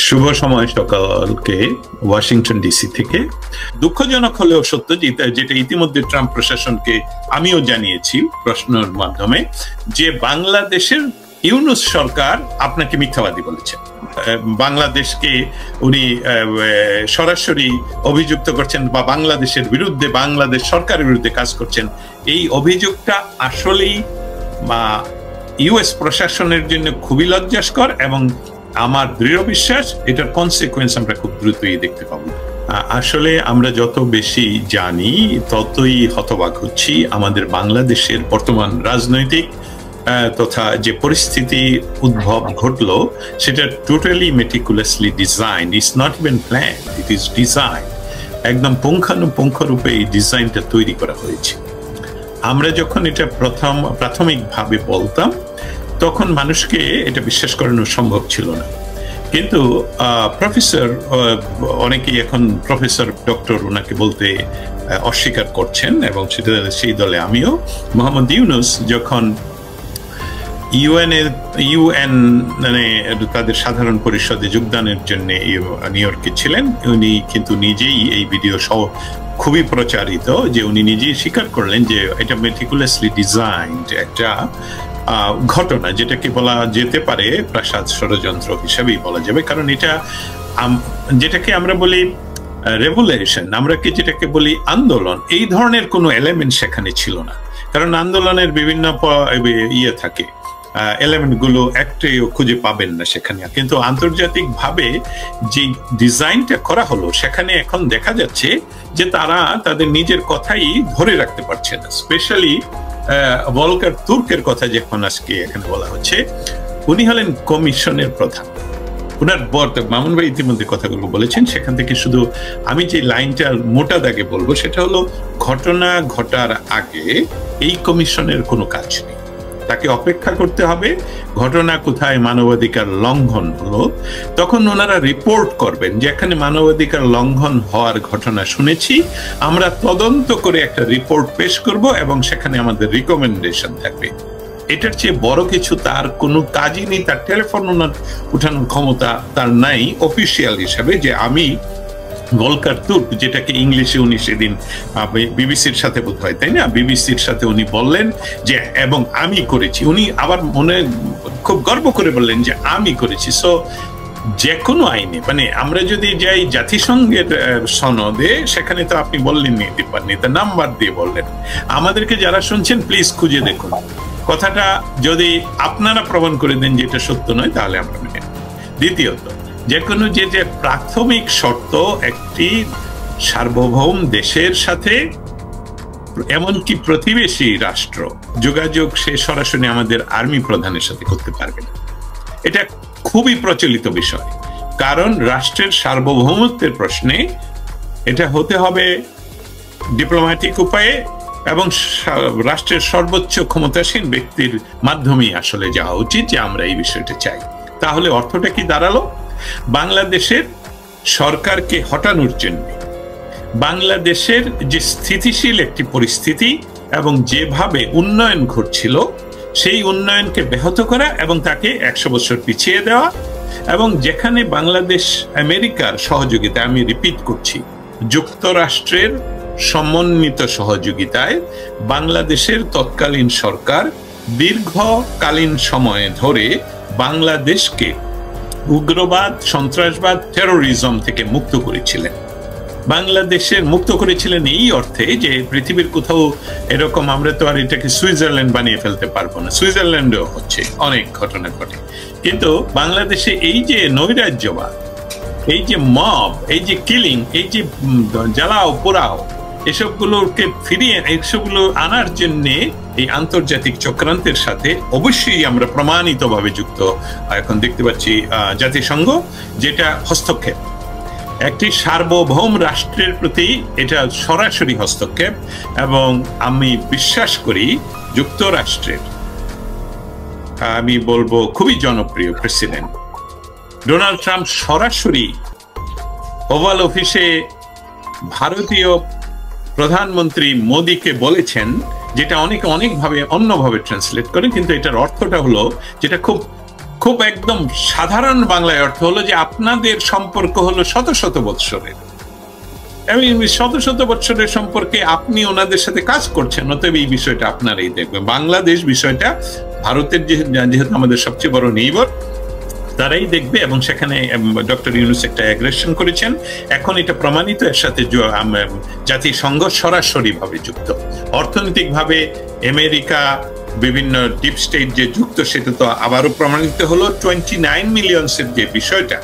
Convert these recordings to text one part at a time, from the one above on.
শুভ সময় সকালকে Washington DC থেকে। দুঃখজনক হলেও সত্য যেটা ইতিমধ্যে ট্রাম্প প্রশাসনকে আমিও জানিয়েছি প্রশ্নের মাধ্যমে, যে বাংলাদেশের ইউনূস সরকার আপনাকে মিথ্যাবাদী বলেছে। বাংলাদেশকে উনি সরাসরি অভিযুক্ত করছেন বা বাংলাদেশের বিরুদ্ধে, বাংলাদেশ সরকারের বিরুদ্ধে কাজ করছেন। এই অভিযোগটা আসলেই ইউএস প্রশাসনের জন্য খুবই লজ্জাস্কর এবং আমার দৃঢ় বিশ্বাস এটার কনসিকুয়েন্স আমরা খুব দ্রুতই দেখতে পাবো। আসলে আমরা যত বেশি জানি ততই হতবাক হচ্ছি। আমাদের বাংলাদেশের বর্তমান রাজনৈতিক তথা যে পরিস্থিতি উদ্ভব ঘটলো সেটা totally meticulously design, it's not even plan, it is design. একদম পুঙ্খানুপুঙ্খরূপে এই ডিজাইনটা তৈরি করা হয়েছে। আমরা যখন এটা প্রাথমিকভাবে বলতাম তখন মানুষকে এটা বিশ্বাস করানো সম্ভব ছিল না, কিন্তু প্রফেসর, অনেকেই এখন প্রফেসর ডক্টর ওনাকে বলতে অস্বীকার করছেন এবং সেটা সেই দলে আমিও। মোহাম্মদ ইউনূস যখন ইউএন মানে তাদের সাধারণ পরিষদে যোগদানের জন্য নিউ ইয়র্কে ছিলেন, উনি কিন্তু নিজেই এই ভিডিও সহ খুবই প্রচারিত যে উনি নিজেই স্বীকার করলেন যে এটা মেটিকুলাসলি ডিজাইনড একটা ঘটনা, যেটাকে বলা যেতে পারে প্রাসাদ ষড়যন্ত্র হিসাবেই বলা যাবে। কারণ এটা যেটাকে আমরা বলি রেভলিউশন, আমরা কি যেটাকে বলি আন্দোলন, এই ধরনের কোনো এলিমেন্ট সেখানে ছিল না। কারণ আন্দোলনের বিভিন্ন ইয়ে থাকে, এলিমেন্ট গুলো একটাও খুঁজে পাবেন না সেখানে। কিন্তু আন্তর্জাতিক ভাবে যে ডিজাইনটা করা হলো সেখানে এখন দেখা যাচ্ছে যে তারা তাদের নিজের কথাই ধরে রাখতে পারছে না। স্পেশালি ভলকার তুর্কের কথা যখন আজকে এখানে বলা হচ্ছে, উনি হলেন কমিশনের প্রধান। ওনার মামুন ভাই ইতিমধ্যে কথাগুলো বলেছেন, সেখান থেকে শুধু আমি যে লাইনটা মোটা দাগে বলবো সেটা হলো, ঘটনা ঘটার আগে এই কমিশনের কোনো কাজ নেই, তাকে অপেক্ষা করতে হবে। ঘটনা কোথায় মানবাধিকার লঙ্ঘন হলো তখন ওনারা রিপোর্ট করবেন যে এখানে মানবাধিকার লঙ্ঘন হওয়ার ঘটনা শুনেছি, আমরা তদন্ত করে একটা রিপোর্ট পেশ করব এবং সেখানে আমাদের রিকমেন্ডেশন থাকবে। এটার চেয়ে বড় কিছু তার কোনো কাজই নেই। তার টেলিফোন উঠানোর ক্ষমতা তার নাই অফিসিয়াল হিসাবে, যে আমি ভলকার তুর্ক, যেটাকে ইংলিশে উনি সেদিন বিবিসির সাথে বোধ হয়, তাই না, বিবিসির সাথে উনি বললেন যে এবং আমি করেছি। উনি আবার মনে খুব গর্ব করে বললেন যে আমি করেছি। সো যে কোনো আইনে, মানে আমরা যদি যাই জাতিসংঘের সনদে, সেখানে তো আপনি বললেন নিতে পারেননি, তা নাম্বার দিয়ে বললেন। আমাদেরকে যারা শুনছেন প্লিজ খুঁজে দেখুন, কথাটা যদি আপনারা প্রমাণ করে দেন যে এটা সত্য নয় তাহলে আমরা মেনে নেব। দ্বিতীয়ত, যে কোনো যে প্রাথমিক শর্ত একটি সার্বভৌম দেশের সাথে, এমনকি প্রতিবেশী রাষ্ট্র, যোগাযোগ সে সরাসরি আমাদের আর্মি প্রধানের সাথে করতে পারবে না। এটা খুবই প্রচলিত বিষয়, কারণ রাষ্ট্রের সার্বভৌমত্বের প্রশ্নে এটা হতে হবে ডিপ্লোম্যাটিক উপায়ে এবং রাষ্ট্রের সর্বোচ্চ ক্ষমতাসীন ব্যক্তির মাধ্যমেই আসলে যাওয়া উচিত, যে আমরা এই বিষয়টা চাই। তাহলে অর্থটা কি দাঁড়ালো? বাংলাদেশের সরকারকে হটানোর জন্য, বাংলাদেশের যে স্থিতিশীল একটি পরিস্থিতি এবং যেভাবে উন্নয়ন ঘটছিল সেই উন্নয়নকে ব্যাহত করা এবং তাকে 100 বছর পিছিয়ে দেওয়া, এবং যেখানে বাংলাদেশ আমেরিকার সহযোগিতা, আমি রিপিট করছি, যুক্তরাষ্ট্রের সমন্বিত সহযোগিতায় বাংলাদেশের তৎকালীন সরকার দীর্ঘকালীন সময় ধরে বাংলাদেশকে উগ্রবাদ, সন্ত্রাসবাদ, টেরোরিজম থেকে মুক্ত করেছিলেন। বাংলাদেশের মুক্ত করেছিলেন এই অর্থে যে পৃথিবীর কোথাও এরকম, আমরা তো আর এটাকে সুইজারল্যান্ড বানিয়ে ফেলতে পারবো না, সুইজারল্যান্ডেও হচ্ছে অনেক ঘটনা ঘটে, কিন্তু বাংলাদেশে এই যে নৈরাজ্যবাদ, এই যে মব, এই যে কিলিং, এই যে জ্বালাও পোড়াও, এসবগুলোকে ফিরিয়ে, এসবগুলো আনার জন্য এই আন্তর্জাতিক চক্রান্তের সাথে অবশ্যই আমরা প্রমাণিতভাবে যুক্ত। এখন দেখতে পাচ্ছি জাতিসংঘ, যেটা হস্তক্ষেপ, একটি সার্বভৌম রাষ্ট্রের প্রতি এটা সরাসরি হস্তক্ষেপ। এবং আমি বিশ্বাস করি যুক্তরাষ্ট্রের, আমি বলবো খুবই জনপ্রিয় প্রেসিডেন্ট ডোনাল্ড ট্রাম্প সরাসরি ওভাল অফিসে ভারতীয় প্রধানমন্ত্রী মোদীকে বলেছেন, যেটা অনেকভাবে অন্যভাবে ট্রান্সলেট করে, কিন্তু এটার অর্থটা হলো, যেটা খুব খুব একদম সাধারণ বাংলায় অর্থ হলো যে আপনাদের সম্পর্ক হলো শত শত বৎসরের, এবং শত শত বৎসরের সম্পর্কে আপনি ওনাদের সাথে কাজ করছেন, অতএব এই বিষয়টা আপনারাই দেখবেন। বাংলাদেশ বিষয়টা ভারতের যেহেতু আমাদের সবচেয়ে বড় নেইবার, তারাই দেখবে, এবং সেখানে ডক্টর ইউনূস একটা অ্যাগ্রেশন করেছেন। এখন এটা প্রমাণিত, এর সাথে জাতিসংঘ সরাসরি ভাবে যুক্ত, অর্থনৈতিকভাবে আমেরিকা বিভিন্ন ডিপ স্টেট যে যুক্ত, সেটা তো আবারও প্রমাণিত হলো। 29 মিলিয়নসের যে বিষয়টা,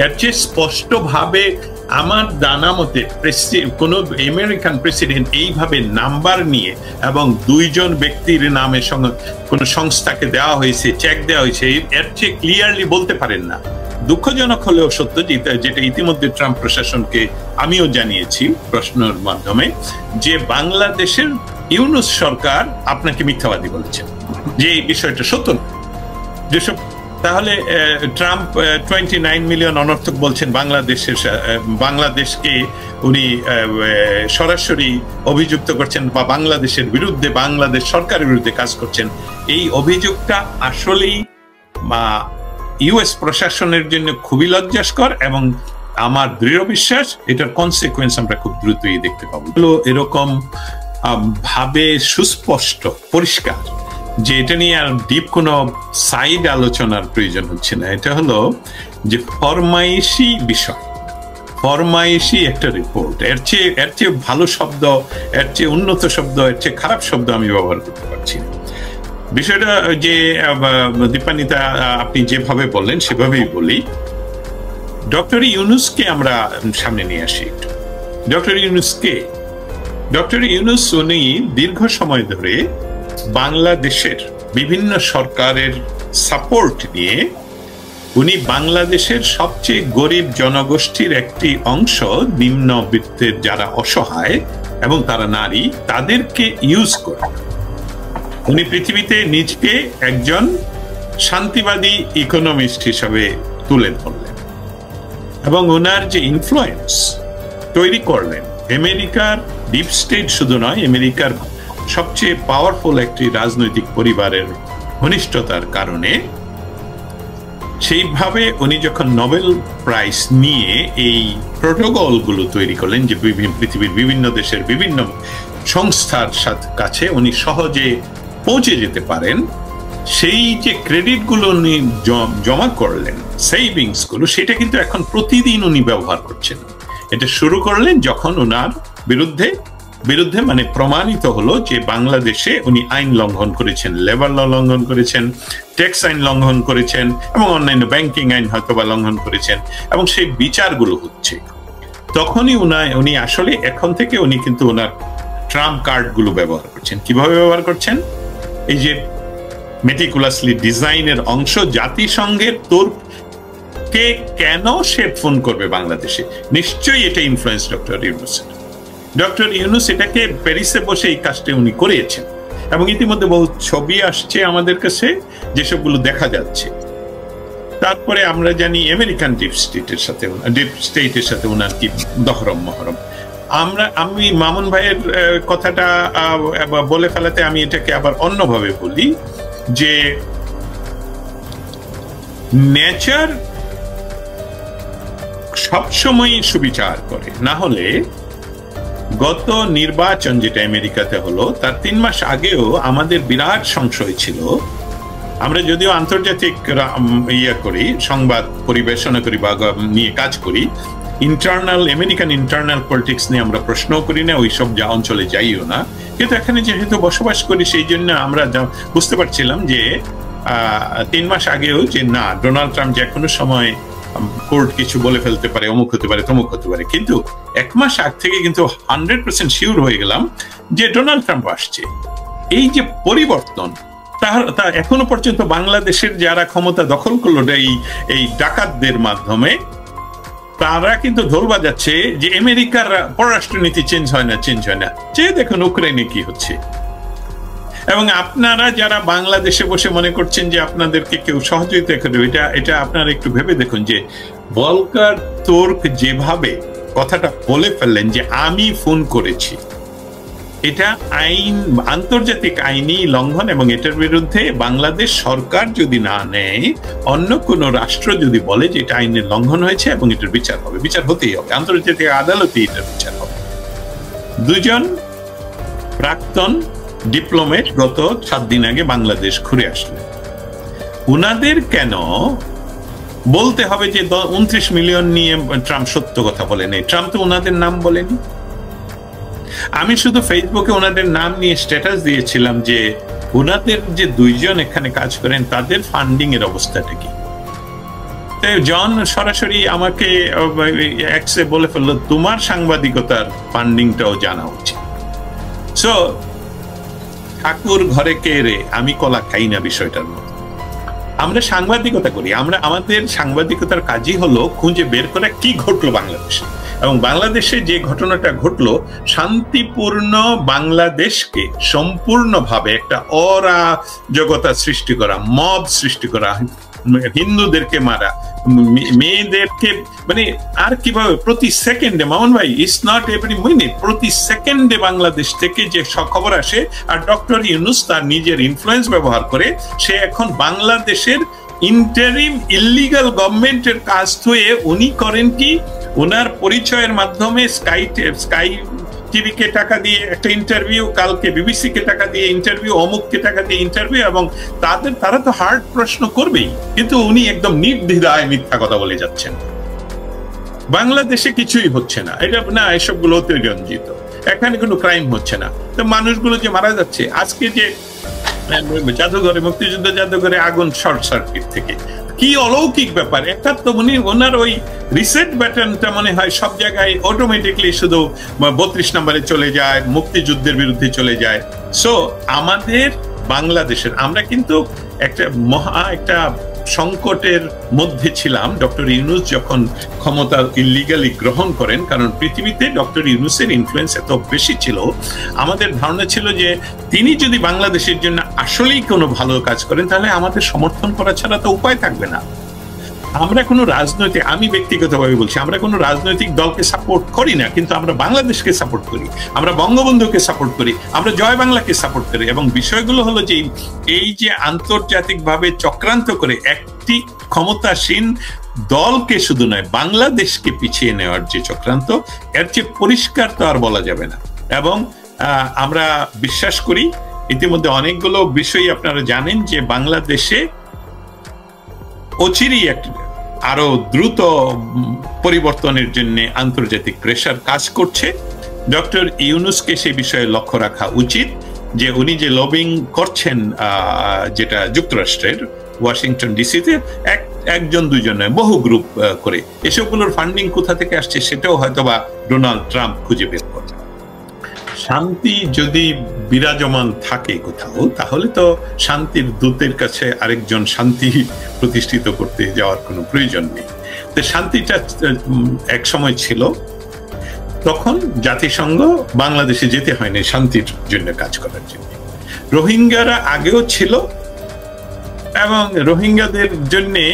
এর চেয়ে স্পষ্টভাবে আমার জানা মতে কোন আমেরিকান প্রেসিডেন্ট এইভাবে নাম্বার নিয়ে এবং 2 জন ব্যক্তির নামে কোন সংস্থাকে দেওয়া হয়েছে, চেক দেওয়া হয়েছে, এর চেয়ে ক্লিয়ারলি বলতে পারেন না। দুঃখজনক হলেও সত্য, যেটা ইতিমধ্যে ট্রাম্প প্রশাসনকে আমিও জানিয়েছি প্রশ্নের মাধ্যমে, যে বাংলাদেশের ইউনূস সরকার আপনাকে মিথ্যাবাদী বলেছেন, যে এই বিষয়টা সত্য না। যেসব তাহলে ট্রাম্প 29 মিলিয়ন অনর্থক বলছেন, বাংলাদেশকে উনি সরাসরি অভিযুক্ত করছেন বা বাংলাদেশের বিরুদ্ধে, বাংলাদেশ সরকারের বিরুদ্ধে কাজ করছেন। এই অভিযোগটা আসলেই ইউএস প্রশাসনের জন্য খুবই লজ্জাস্কর, এবং আমার দৃঢ় বিশ্বাস এটার কনসিকুয়েন্স আমরা খুব দ্রুতই দেখতে পাবো। এরকম ভাবে সুস্পষ্ট, পরিষ্কার, যে এটা নিয়ে আর ডিপ কোনো সাইড আলোচনার প্রয়োজন হচ্ছে না। এটা হলো যে ফরমাইশি বিষয়, ফরমাইশি একটা রিপোর্ট। এর চেয়ে ভালো শব্দ, এর চেয়ে উন্নত শব্দ, এর চেয়ে খারাপ শব্দ আমি ব্যবহার করতে পারছি না। বিষয়টা যে দীপান্বিতা আপনি যেভাবে বললেন সেভাবেই বলি। ডক্টর ইউনূসকে আমরা সামনে নিয়ে আসি একটু। ডক্টর ইউনূস উনি দীর্ঘ সময় ধরে বাংলাদেশের বিভিন্ন সরকারের সাপোর্ট নিয়ে উনি বাংলাদেশের সবচেয়ে গরিব জনগোষ্ঠীর একটি অংশ, নিম্নবিত্তের যারা অসহায় এবং তারা নারী, তাদেরকে ইউজ করে উনি পৃথিবীতে নিজকে একজন শান্তিবাদী ইকোনমিস্ট হিসাবে তুলে ধরলেন, এবং ওনার যে ইনফ্লুয়েন্স তৈরি করলেন আমেরিকার ডিপ স্টেট শুধু নয়, আমেরিকার সবচেয়ে পাওয়ারফুল একটি রাজনৈতিক পরিবারের ঘনিষ্ঠতার কারণে, সেইভাবে উনি যখন নোবেল প্রাইজ নিয়ে এই প্রোটোকল গুলো তৈরি করলেন, যে পৃথিবীর বিভিন্ন দেশের বিভিন্ন সংস্থার কাছে উনি সহজে পৌঁছে যেতে পারেন, সেই যে ক্রেডিট গুলো উনি জমা করলেন, সেভিংস গুলো, সেটা কিন্তু এখন প্রতিদিন উনি ব্যবহার করছেন। এটা শুরু করলেন যখন ওনার বিরুদ্ধে মানে প্রমাণিত হলো যে বাংলাদেশে উনি আইন লঙ্ঘন করেছেন, লেবার ল লঙ্ঘন করেছেন, ট্যাক্স আইন লঙ্ঘন করেছেন, এবং অন্যান্য ব্যাংকিং আইন হয়তো বা লঙ্ঘন করেছেন, এবং সেই বিচারগুলো হচ্ছে। তখনই উনি আসলে এখন থেকে উনি কিন্তু ওনার ট্রাম্প কার্ড গুলো ব্যবহার করছেন। কিভাবে ব্যবহার করছেন? এই যে মেটিকুলাসলি ডিজাইনের অংশ, জাতিসংঘের কে কেন সে ফোন করবে বাংলাদেশে, নিশ্চয়ই এটা ইনফ্লুয়েন্স ডক্টর ইউনূস এটাকে প্যারিসে বসে এই কাজটা উনি করিয়েছেন, এবং ইতিমধ্যে বহু ছবি আসছে আমাদের কাছে যেসবগুলো দেখা যাচ্ছে। তারপরে আমরা জানি আমেরিকান ডিপ স্টেটের সাথে ওনার কি দহরম মহরম। আমি মামুন ভাইয়ের কথাটা বলে ফেলাতে আমি এটাকে আবার অন্যভাবে বলি, যে নেচার সবসময় সুবিচার করে। না হলে গত নির্বাচন যেটা আমেরিকাতে হলো, তার 3 মাস আগেও আমাদের বিরাট সংশয় ছিল। আমরা যদিও আন্তর্জাতিক করি, সংবাদ পরিবেশনা করি বা নিয়ে কাজ করি, আমেরিকান ইন্টারনাল পলিটিক্স নিয়ে আমরা প্রশ্ন করি না, ওইসব অঞ্চলে যাইও না। কিন্তু এখানে যেহেতু বসবাস করি, সেই জন্য আমরা বুঝতে পারছিলাম যে 3 মাস আগেও যে না, ডোনাল্ড ট্রাম্প যে কোনো সময় কোর্ট কিছু বলে ফেলতে পারে, অমুক হতে পারে, তমুক হতে পারে। কিন্তু 1 মাস আগ থেকে কিন্তু 100% শিওর হয়ে গেলাম যে ডোনাল্ড ট্রাম্প আসছে। এই যে পরিবর্তন, তা এখনো পর্যন্ত বাংলাদেশের যারা ক্ষমতা দখল করলো এই ডাকাতদের মাধ্যমে, তারা কিন্তু ঢোল বাজাচ্ছে যে আমেরিকার পররাষ্ট্রনীতি চেঞ্জ হয় না। যে দেখুন ইউক্রেনে কি হচ্ছে। এবং আপনারা যারা বাংলাদেশে বসে মনে করছেন যে আপনাদেরকে কেউ সহযোগিতা করবে, এটা আপনারা একটু ভেবে দেখুন যে ভলকার তুর্ক যেভাবে কথাটা বলে ফেললেন যে আমি ফোন করেছি, এটা আইন, আন্তর্জাতিক আইনি লঙ্ঘন, এবং এটার বিরুদ্ধে বাংলাদেশ সরকার যদি না নেয়, অন্য কোন রাষ্ট্র যদি বলে যে এটা আইনের লঙ্ঘন হয়েছে এবং এটার বিচার হবে, বিচার হতেই হবে, আন্তর্জাতিক আদালতে এটার বিচার হবে। দুজন প্রাক্তন ডিপ্লোমেট গত 7 দিন আগে বাংলাদেশ ঘুরে আসলেন। উনাদের কেন বলতে হবে যে 29 মিলিয়ন নিয়ে ট্রাম্প সত্য কথা বলেনি? ট্রাম্প তো ওনাদের নাম বলেনি। আমি শুধু ফেসবুকে ওনাদের নাম নিয়ে স্ট্যাটাস দিয়েছিলাম যে ওনাদের যে 2 জন এখানে কাজ করেন তাদের ফান্ডিং এর অবস্থাটা কি। জন সরাসরি আমাকে এক্সে বলে ফেললো, তোমার সাংবাদিকতার ফান্ডিংটাও জানা উচিত। সো ঠাকুর ঘরে কে রে, আমি কলা খাই না বিষয়টার মতো। আমরা সাংবাদিকতা করি, আমরা আমাদের সাংবাদিকতার কাজই হলো খুঁজে বের করা কি ঘটলো বাংলাদেশে, এবং বাংলাদেশে যে ঘটনাটা ঘটলো শান্তিপূর্ণ বাংলাদেশকে সম্পূর্ণভাবে একটা অরাজকতা সৃষ্টি করা, মব সৃষ্টি করা, হিন্দুদেরকে মারা, মেয়েদেরকে, মানে আর কিভাবে প্রতি সেকেন্ডে, মামুন ভাই, ইটস নট এভরি মিনিট, প্রতি সেকেন্ডে বাংলাদেশ থেকে যে খবর আসে। আর ডক্টর ইউনূস তার নিজের ইনফ্লুয়েন্স ব্যবহার করে সে এখন বাংলাদেশের ইন্টারিম ইলিগাল গভর্নমেন্টের কাজ থুয়ে উনি করেন কি, ওনার পরিচয়ের মাধ্যমে স্কাই টিভিকে টাকা দিয়ে একটা ইন্টারভিউ, কালকে বিবিসি কে টাকা দিয়ে ইন্টারভিউ, অমুককে টাকা দিয়ে ইন্টারভিউ, এবং তারা তো হার্ড প্রশ্ন করবেই, কিন্তু উনি একদম নির্দ্বিধায় মিথ্যা কথা বলে যাচ্ছেন। বাংলাদেশে কিছুই হচ্ছে না, এটা না, এসবগুলো অতিরঞ্জিত, এখানে কোনো ক্রাইম হচ্ছে না। তো মানুষগুলো যে মারা যাচ্ছে, আজকে যে জাদুঘরে, মুক্তিযুদ্ধ জাদুঘরে আগুন শর্ট সার্কিট থেকে, কি অলৌকিক ব্যাপার। একটা তো উনি ওনার ওই রিসেট বাটনটা মনে হয় সব জায়গায় অটোমেটিকলি শুধু 32 নম্বরে চলে যায়, মুক্তিযুদ্ধের বিরুদ্ধে চলে যায়। সো আমাদের বাংলাদেশের, আমরা কিন্তু একটা সংকটের মধ্যে ছিলাম ডক্টর ইউনূস যখন ক্ষমতা ইলিগালি গ্রহণ করেন, কারণ পৃথিবীতে ডক্টর ইউনূসের ইনফ্লুয়েন্স এত বেশি ছিল, আমাদের ধারণা ছিল যে তিনি যদি বাংলাদেশের জন্য আসলেই কোনো ভালো কাজ করেন তাহলে আমাদের সমর্থন করা ছাড়া তো উপায় থাকবে না। আমরা কোনো রাজনৈতিক, আমি ব্যক্তিগতভাবে বলছি, আমরা কোনো রাজনৈতিক দলকে সাপোর্ট করি না, কিন্তু আমরা বাংলাদেশকে সাপোর্ট করি, আমরা বঙ্গবন্ধুকে সাপোর্ট করি, আমরা জয় বাংলাকে সাপোর্ট করি। এবং বিষয়গুলো হলো যে এই যে আন্তর্জাতিকভাবে চক্রান্ত করে একটি ক্ষমতাসীন দলকে শুধু নয় বাংলাদেশকে পিছিয়ে নেওয়ার যে চক্রান্ত, এর চেয়ে পরিষ্কার তো আর বলা যাবে না। এবং আমরা বিশ্বাস করি, ইতিমধ্যে অনেকগুলো বিষয় আপনারা জানেন যে বাংলাদেশে অচিরেই আরো দ্রুত পরিবর্তনের জন্য আন্তর্জাতিক প্রেসার কাজ করছে। ডক্টর ইউনূসকে সেই বিষয়ে লক্ষ্য রাখা উচিত যে উনি যে লবিং করছেন, যেটা যুক্তরাষ্ট্রের ওয়াশিংটন ডিসিতে একজন দুইজন নয়, বহু গ্রুপ করে, এসবগুলোর ফান্ডিং কোথা থেকে আসছে সেটাও হয়তোবা ডোনাল্ড ট্রাম্প খুঁজে বের করবে। শান্তি যদি বিরাজমান থাকে কোথাও, তাহলে তো শান্তির দূতের কাছে আরেকজন শান্তি প্রতিষ্ঠিত করতে যাওয়ার কোনো প্রয়োজন নেই। তো শান্তিটা এক সময় ছিল, তখন জাতিসংঘ বাংলাদেশে যেতে হয়নি শান্তির জন্য কাজ করার জন্য। রোহিঙ্গারা আগেও ছিল, এবং রোহিঙ্গাদের জন্যে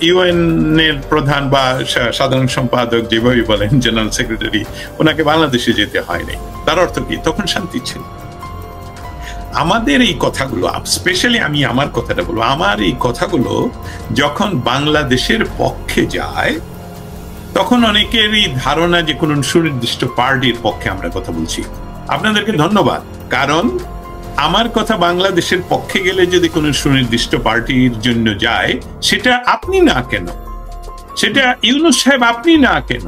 ইউএন এর প্রধান বা সাধারণ সম্পাদক যেভাবে বলেন, জেনারেল সেক্রেটারি, ওনাকে বাংলাদেশে যেতে হয়নি। তার অর্থ কি? তখন শান্তি ছিল। আমাদের এই কথাগুলো, স্পেশালি আমি আমার কথাটা বলবো, আমার এই কথাগুলো যখন বাংলাদেশের পক্ষে যায় তখন অনেকেরই ধারণা যে কোন সুনির্দিষ্ট পার্টির পক্ষে আমরা কথা বলছি। আপনাদেরকে ধন্যবাদ, কারণ আমার কথা বাংলাদেশের পক্ষে গেলে যদি কোনো সুনির্দিষ্ট পার্টির জন্য যায়, সেটা আপনি না কেন, সেটা ইউনূস সাহেব আপনি না কেন,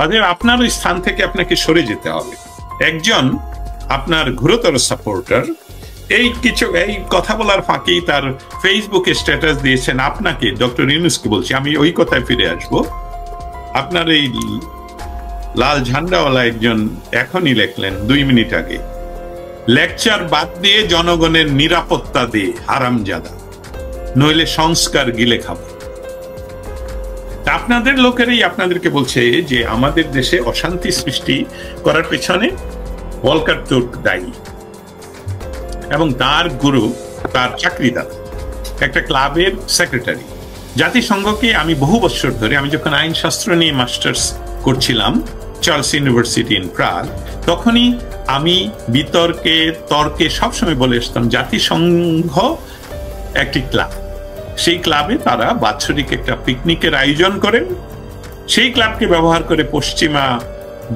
অতএব আপনার ওই স্থান থেকে আপনাকে সরে যেতে হবে। একজন আপনার ঘোরতর সাপোর্টার এই কথা বলার ফাঁকেই তার ফেসবুকে স্ট্যাটাস দিয়েছেন আপনাকে, ডক্টর ইউনূসকে বলছি, আমি ওই কথায় ফিরে আসবো। আপনার এই লাল ঝান্ডাওয়ালা একজন এখনই লিখলেন 2 মিনিট আগে, লেকচার বাদ দিয়ে জনগণের নিরাপত্তা দিয়ে হারামজাদা, নইলে সংস্কার গিলে খাবো। আপনাদের লোকেরাই আপনাদেরকে বলছে যে আমাদের দেশে অশান্তি সৃষ্টি করার পেছনে ওয়ালকার তুর্ক দায়ী, এবং তার গুরু, তার চাকরিদাতা, একটা ক্লাবের সেক্রেটারি। জাতিসংঘকে আমি বহু বছর ধরে, আমি যখন আইনশাস্ত্র নিয়ে মাস্টার্স করছিলাম চার্লস ইউনিভার্সিটি ইন প্রাগ, তখনই আমি তর্কে সবসময় বলে আসতাম জাতিসংঘ একটি ক্লাব, সেই ক্লাবে তারা বাৎসরিক একটা পিকনিকের আয়োজন করেন। সেই ক্লাবকে ব্যবহার করে পশ্চিমা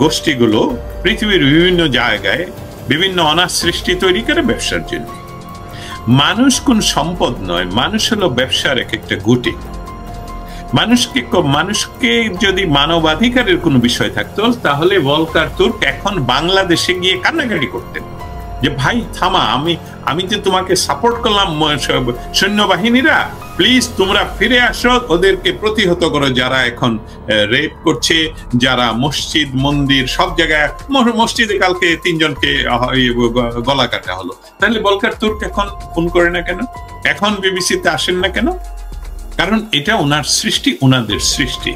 গোষ্ঠীগুলো পৃথিবীর বিভিন্ন জায়গায় বিভিন্ন অনাথ সৃষ্টি তৈরি করে ব্যবসার জন্য। মানুষ কোন সম্পদ নয়, মানুষ হলো ব্যবসার এক একটা গুটি। মানুষকে যদি মানবাধিকারের কোনো বিষয় থাকতো তাহলে ভলকার তুর্ক এখন বাংলাদেশে গিয়ে কান্নাকাটি করতেন যে ভাই থামা, আমি যে তোমাকে সাপোর্ট করলাম সৈন্যবাহিনীরা, প্লিজ তোমরা ফিরে আসো, ওদেরকে প্রতিহত করো যারা এখন রেপ করছে, যারা মসজিদ মন্দির সব জায়গায়, মসজিদে কালকে 3 জনকে গলা কাটা হলো। তাহলে ভলকার তুর্ক এখন ফোন করে না কেন, এখন বিবিসিতে আসেন না কেন? কারণ এটা ওনার সৃষ্টি, ওনাদের সৃষ্টি।